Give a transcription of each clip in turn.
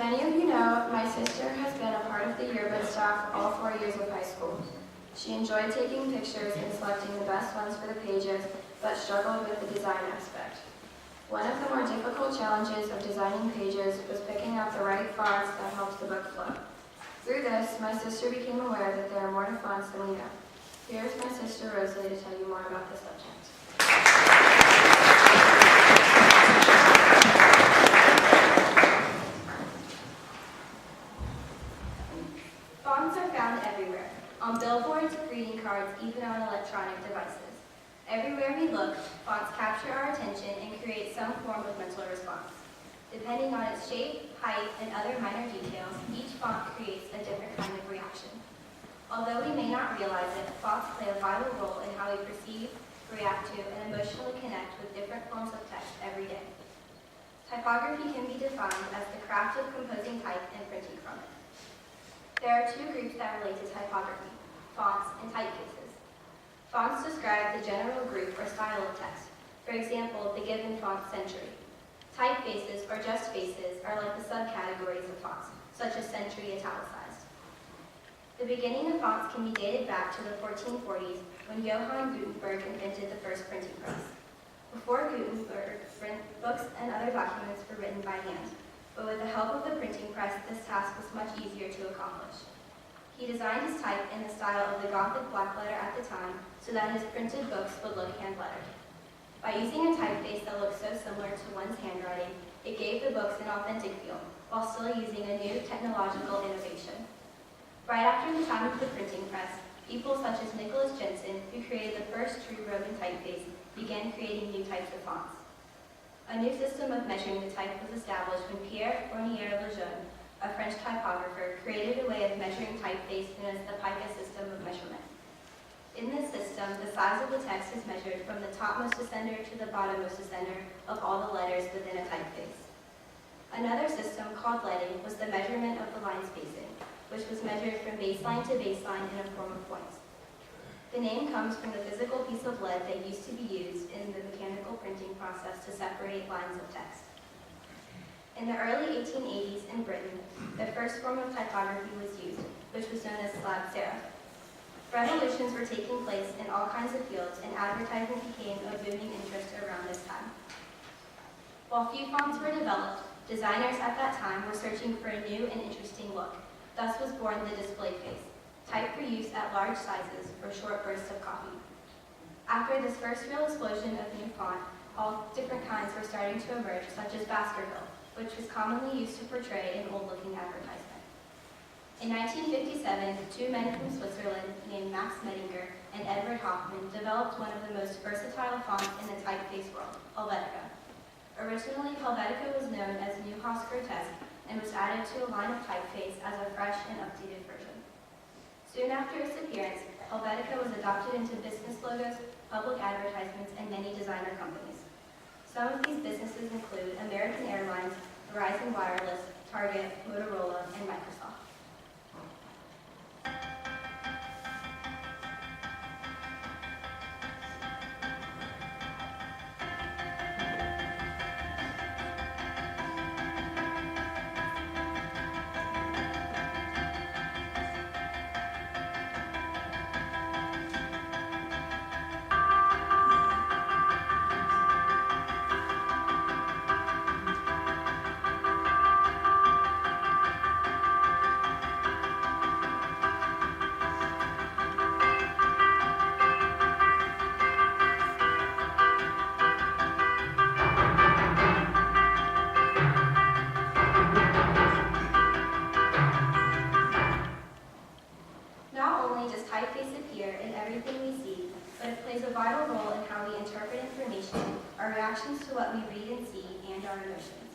many of you know, my sister has been a part of the yearbook staff all 4 years of high school. She enjoyed taking pictures and selecting the best ones for the pages, but struggled with the design aspect. One of the more difficult challenges of designing pages was picking out the right fonts that helped the book flow. Through this, my sister became aware that there are more to fonts than we know. Here's my sister Rosalie to tell you more about the subject. Fonts are found everywhere, on billboards, greeting cards, even on electronic devices. Everywhere we look, fonts capture our attention and create some form of mental response. Depending on its shape, height, and other minor details, each font creates a different kind of reaction. Although we may not realize it, fonts play a vital role in how we perceive, react to, and emotionally connect with different forms of text every day. Typography can be defined as the craft of composing type and printing from it. There are two groups that relate to typography: fonts and typefaces. Fonts describe the general group or style of text, for example, the given font century. Typefaces, or just faces, are like the subcategories of fonts, such as century italicized. The beginning of fonts can be dated back to the 1440s, when Johann Gutenberg invented the first printing press. Before Gutenberg, books and other documents were written by hand, but with the help of the printing press, this task was much easier to accomplish. He designed his type in the style of the Gothic blackletter at the time, so that his printed books would look hand-lettered. By using a typeface that looked so similar to one's handwriting, it gave the books an authentic feel, while still using a new technological innovation. Right after the time of the printing press, people such as Nicholas Jensen, who created the first true Roman typeface, began creating new types of fonts. A new system of measuring the type was established when Pierre Fournier-Lejeune, a French typographer, created a way of measuring typeface known as the pica system of measurement. In this system, the size of the text is measured from the topmost ascender to the bottommost ascender of all the letters within a typeface. Another system, called leading, was the measurement of the line spacing, which was measured from baseline to baseline in a form of points. The name comes from the physical piece of lead that used to be used in the mechanical printing process to separate lines of text. In the early 1880s in Britain, the first form of typography was used, which was known as slab serif. Revolutions were taking place in all kinds of fields, and advertising became of booming interest around this time. While few fonts were developed, designers at that time were searching for a new and interesting look. Thus was born the display face, typed for use at large sizes or short bursts of copy. After this first real explosion of new font, all different kinds were starting to emerge, such as Baskerville, which was commonly used to portray an old-looking advertisement. In 1957, two men from Switzerland named Max Mettinger and Edward Hoffman developed one of the most versatile fonts in the typeface world, Helvetica. Originally, Helvetica was known as Neuhaus Grotesque and was added to a line of typeface as a fresh and updated version. Soon after its appearance, Helvetica was adopted into business logos, public advertisements, and many designer companies. Some of these businesses include American Airlines, Verizon Wireless, Target, Motorola, and Microsoft. Typeface appear in everything we see, but it plays a vital role in how we interpret information, our reactions to what we read and see, and our emotions.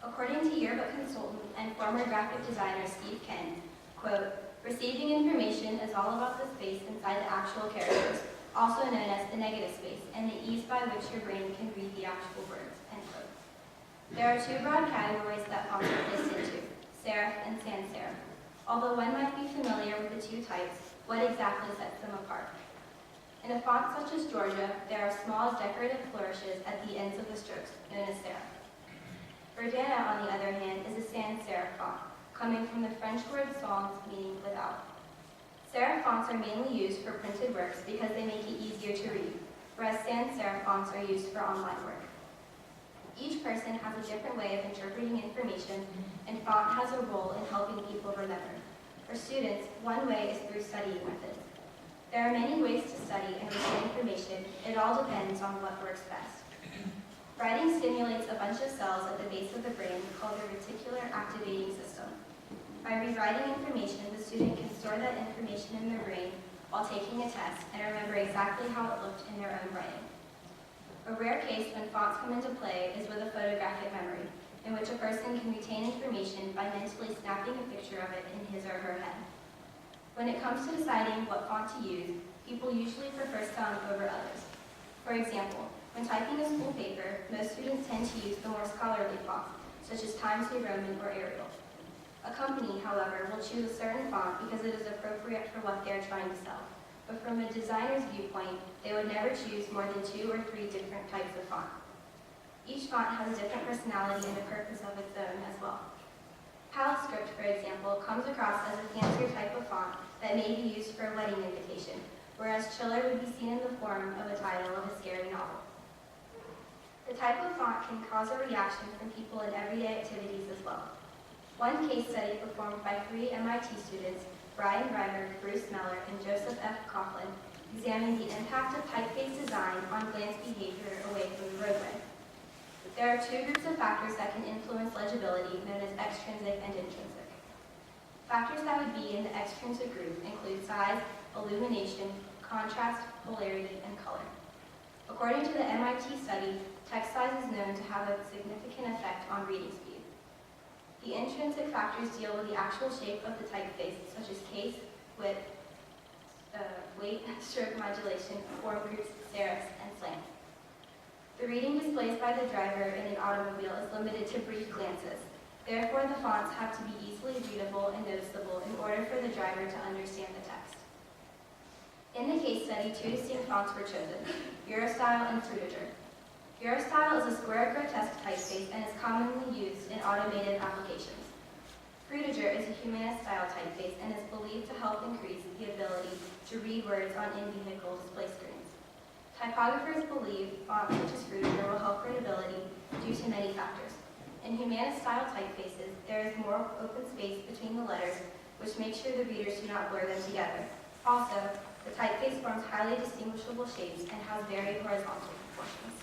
According to yearbook consultant and former graphic designer Steve Ken, quote, "Receiving information is all about the space inside the actual characters, also known as the negative space, and the ease by which your brain can read the actual words," end quote. There are two broad categories that fonts are placed into, serif and sans serif. Although one might be familiar with the two types, what exactly sets them apart? In a font such as Georgia, there are small decorative flourishes at the ends of the strokes, known as serif. Verdana, on the other hand, is a sans serif font, coming from the French word sans, meaning without. Serif fonts are mainly used for printed works because they make it easier to read, whereas sans serif fonts are used for online work. Each person has a different way of interpreting information, and font has a role in helping people remember. For students, one way is through studying methods. There are many ways to study and retain information. It all depends on what works best. Writing stimulates a bunch of cells at the base of the brain called the reticular activating system. By rewriting information, the student can store that information in their brain while taking a test and remember exactly how it looked in their own writing. A rare case when fonts come into play is with a photographic memory, in which a person can retain information by mentally snapping a picture of it in his or her head. When it comes to deciding what font to use, people usually prefer some over others. For example, when typing a school paper, most students tend to use the more scholarly fonts, such as Times New Roman or Arial. A company, however, will choose a certain font because it is appropriate for what they are trying to sell. But from a designer's viewpoint, they would never choose more than 2 or 3 different types of font. Each font has a different personality and a purpose of its own as well. PowerScript, for example, comes across as a fancier type of font that may be used for a wedding invitation, whereas Chiller would be seen in the form of a title of a scary novel. The type of font can cause a reaction from people in everyday activities as well. One case study performed by 3 MIT students, Brian Reimer, Bruce Meller, and Joseph F. Coughlin, examined the impact of typeface design on glance behavior away from the roadway. There are 2 groups of factors that can influence legibility, known as extrinsic and intrinsic. Factors that would be in the extrinsic group include size, illumination, contrast, polarity, and color. According to the MIT study, text size is known to have a significant effect on reading speed. The intrinsic factors deal with the actual shape of the typeface, such as case, width, weight, stroke modulation, form groups, serifs, and slant. The reading displays by the driver in an automobile is limited to brief glances. Therefore, the fonts have to be easily readable and noticeable in order for the driver to understand the text. In the case study, 2 distinct fonts were chosen, Eurostyle and Frutiger. Eurostyle is a square grotesque typeface and is commonly used in automated applications. Frutiger is a humanist style typeface and is believed to help increase the ability to read words on in-vehicle display screens. Typographers believe fonts such as Frutiger will help readability due to many factors. In humanist style typefaces, there is more open space between the letters, which makes sure the readers do not blur them together. Also, the typeface forms highly distinguishable shapes and has very horizontal proportions.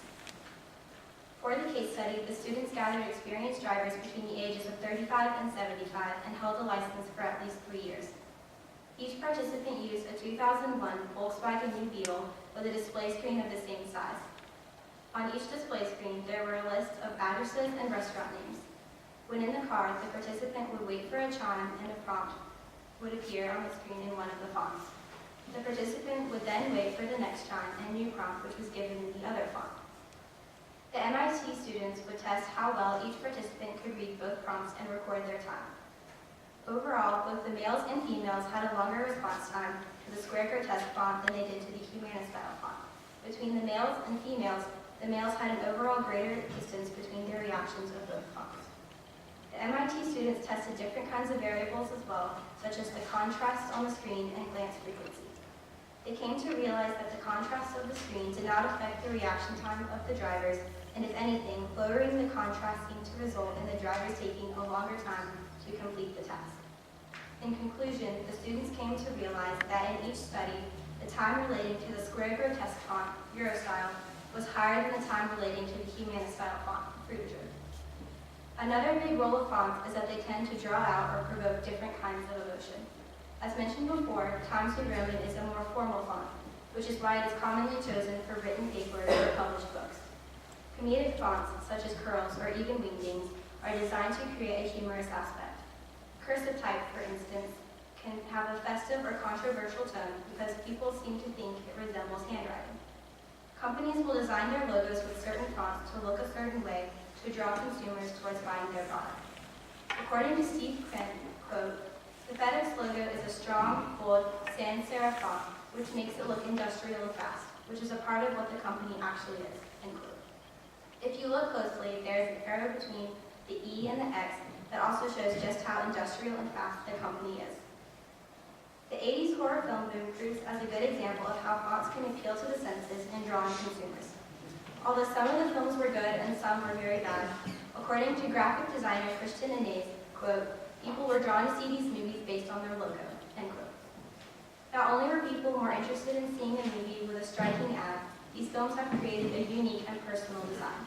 For the case study, the students gathered experienced drivers between the ages of 35 and 75 and held a license for at least 3 years. Each participant used a 2001 Volkswagen New Beetle with a display screen of the same size. On each display screen, there were a list of addresses and restaurant names. When in the car, the participant would wait for a chime and a prompt would appear on the screen in one of the fonts. The participant would then wait for the next chime and a new prompt, which was given in the other font. The MIT students would test how well each participant could read both prompts and record their time. Overall, both the males and females had a longer response time to the square grotesque font than they did to the humanist style font. Between the males and females, the males had an overall greater distance between their reactions of both fonts. The MIT students tested different kinds of variables as well, such as the contrast on the screen and glance frequency. They came to realize that the contrast of the screen did not affect the reaction time of the drivers, and if anything, lowering the contrast seemed to result in the drivers taking a longer time to complete the task. In conclusion, the students came to realize that in each study, the time relating to the square grotesque font, Eurostyle, was higher than the time relating to the humanist style font, Frutiger. Another big role of fonts is that they tend to draw out or provoke different kinds of emotion. As mentioned before, Times New Roman is a more formal font, which is why it is commonly chosen for written papers or published books. Comedic fonts, such as curls or even wingdings, are designed to create a humorous aspect. Cursive type, for instance, can have a festive or controversial tone because people seem to think it resembles handwriting. Companies will design their logos with certain fonts to look a certain way to draw consumers towards buying their product. According to Steve Krent, quote, "The FedEx logo is a strong, bold, sans serif font, which makes it look industrial and fast, which is a part of what the company actually is," end quote. If you look closely, there is an arrow between the E and the X that also shows just how industrial and fast the company is. The 80s horror film boom proves as a good example of how fonts can appeal to the senses and draw in consumers. Although some of the films were good and some were very bad, according to graphic designer Christian Inez, quote, people were drawn to see these movies based on their logo, end quote. Not only were people more interested in seeing a movie with a striking ad, these films have created a unique and personal design.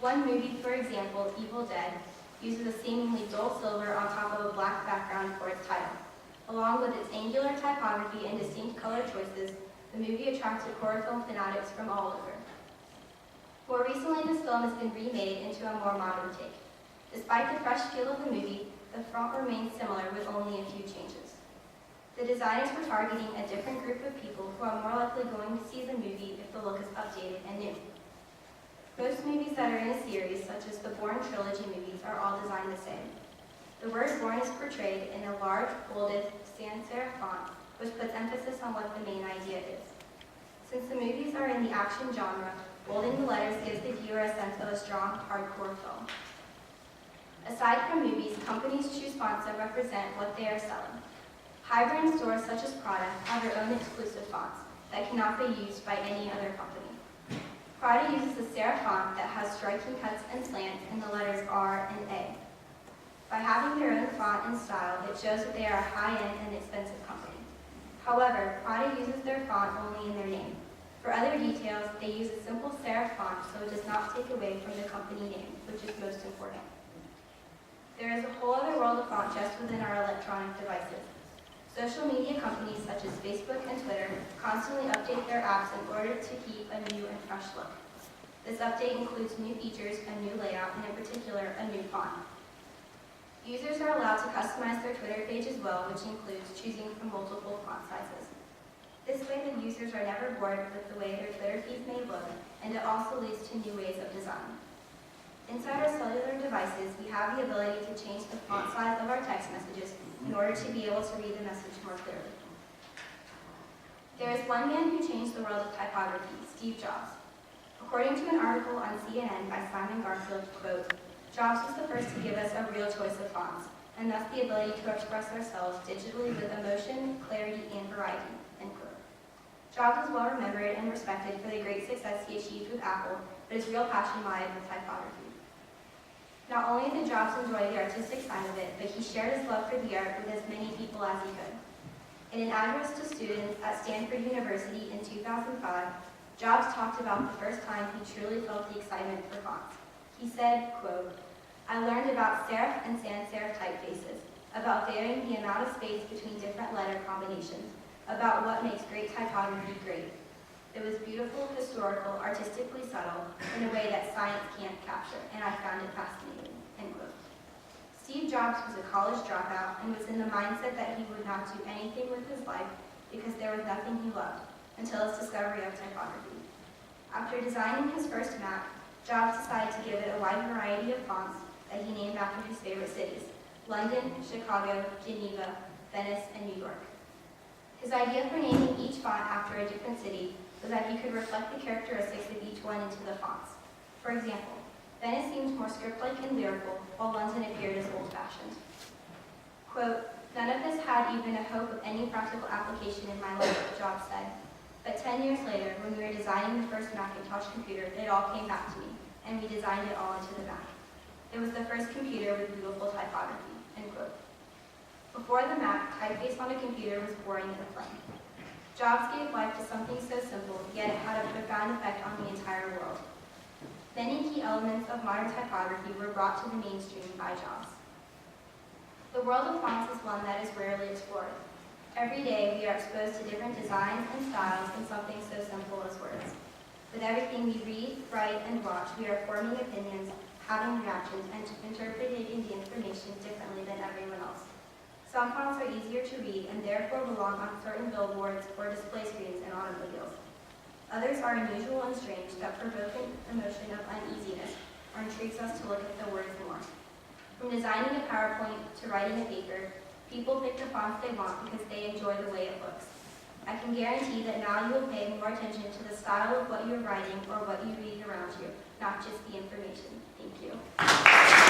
One movie, for example, Evil Dead, uses a seemingly dull silver on top of a black background for its title. Along with its angular typography and distinct color choices, the movie attracted horror film fanatics from all over. More recently, this film has been remade into a more modern take. Despite the fresh feel of the movie, the font remains similar with only a few changes. The designers were targeting a different group of people who are more likely going to see the movie if the look is updated and new. Most movies that are in a series, such as the Bourne trilogy movies, are all designed the same. The word Bourne is portrayed in a large, bolded, sans serif font, which puts emphasis on what the main idea is. Since the movies are in the action genre, bolding the letters gives the viewer a sense of a strong, hardcore film. Aside from movies, companies choose fonts that represent what they are selling. High-brand stores such as Prada have their own exclusive fonts that cannot be used by any other company. Prada uses a serif font that has striking cuts and slants in the letters R and A. By having their own font and style, it shows that they are a high-end and expensive company. However, Prada uses their font only in their name. For other details, they use a simple serif font so it does not take away from the company name, which is most important. There is a whole other world of font just within our electronic devices. Social media companies such as Facebook and Twitter constantly update their apps in order to keep a new and fresh look. This update includes new features, a new layout, and in particular, a new font. Users are allowed to customize their Twitter page as well, which includes choosing from multiple font sizes. This way, the users are never bored with the way their Twitter feeds may look, and it also leads to new ways of design. Inside our cellular devices, we have the ability to change the font size of our text messages in order to be able to read the message more clearly. There is one man who changed the world of typography, Steve Jobs. According to an article on CNN by Simon Garfield, quote, Jobs was the first to give us a real choice of fonts, and thus the ability to express ourselves digitally with emotion, clarity, and variety, end quote. Jobs is well remembered and respected for the great success he achieved with Apple, but his real passion lied with typography. Not only did Jobs enjoy the artistic side of it, but he shared his love for the art with as many people as he could. In an address to students at Stanford University in 2005, Jobs talked about the first time he truly felt the excitement for fonts. He said, quote, I learned about serif and sans serif typefaces, about varying the amount of space between different letter combinations, about what makes great typography great. It was beautiful, historical, artistically subtle, in a way that science can't capture, and I found it fascinating, end quote. Steve Jobs was a college dropout and was in the mindset that he would not do anything with his life because there was nothing he loved, until his discovery of typography. After designing his first Mac, Jobs decided to give it a wide variety of fonts that he named after his favorite cities, London, Chicago, Geneva, Venice, and New York. His idea for naming each font after a different city was that he could reflect the characteristics of each one into the fonts. For example, Venice seemed more script-like and lyrical, while London appeared as old-fashioned. Quote, none of this had even a hope of any practical application in my life, Jobs said. But 10 years later, when we were designing the first Macintosh computer, it all came back to me, and we designed it all into the Mac. It was the first computer with beautiful typography, end quote. Before the Mac, typeface on a computer was boring and plain. Jobs gave life to something so simple, yet it had a profound effect on the entire world. Many key elements of modern typography were brought to the mainstream by Jobs. The world of fonts is one that is rarely explored. Every day, we are exposed to different designs and styles in something so simple as words. With everything we read, write, and watch, we are forming opinions, having reactions, and interpreting the information differently than everyone else. Some fonts are easier to read and therefore belong on certain billboards or display screens in automobiles. Others are unusual and strange that provoke an emotion of uneasiness or intrigues us to look at the words more. From designing a PowerPoint to writing a paper, people pick the fonts they want because they enjoy the way it looks. I can guarantee that now you will pay more attention to the style of what you're writing or what you read around you, not just the information. Thank you.